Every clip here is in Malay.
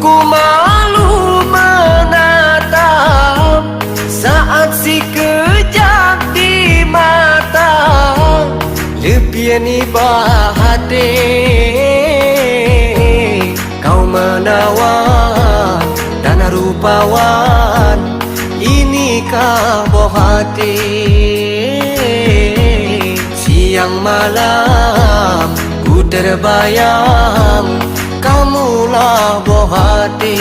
Ku malu menatap saat si kejap di mata, lepian ibahate kau menawan dan rupawan, inikah bohate. Siang malam ku terbayang, kamulah bohate.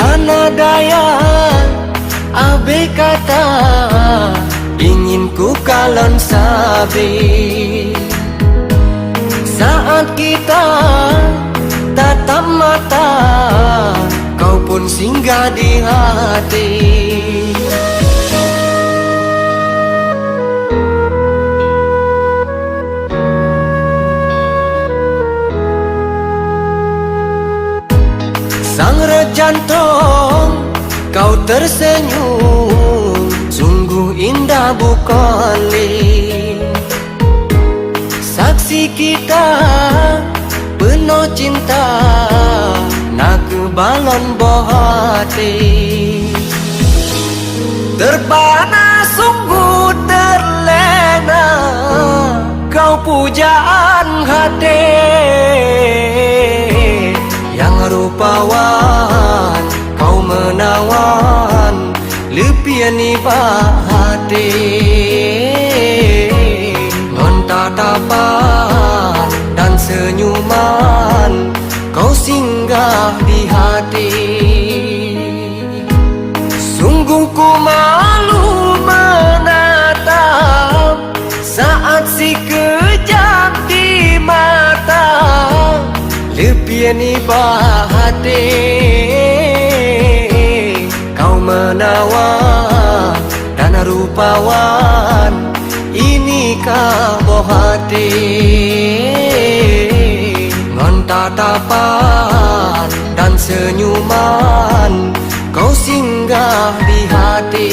Hana daya abe kata, ingin ku kalon sabi. Saat kita tatap mata, kau pun singgah di hati. Sang jantung kau tersenyum, sungguh indah bukannya. Saksi kita penuh cinta, nak ke balon bohate. Terpana sungguh terlena, kau pujaan hati. Yang rupawan kau menawan, lepian ibahate. Ngon tatapan dan senyuman, kau singgah di hati. Sungguh ku malu menatap saat si kejap di mata, lepian ibahate kau menawan dan rupawan, inikah bohate. Ngon tatapan dan senyuman, kau singgah di hati.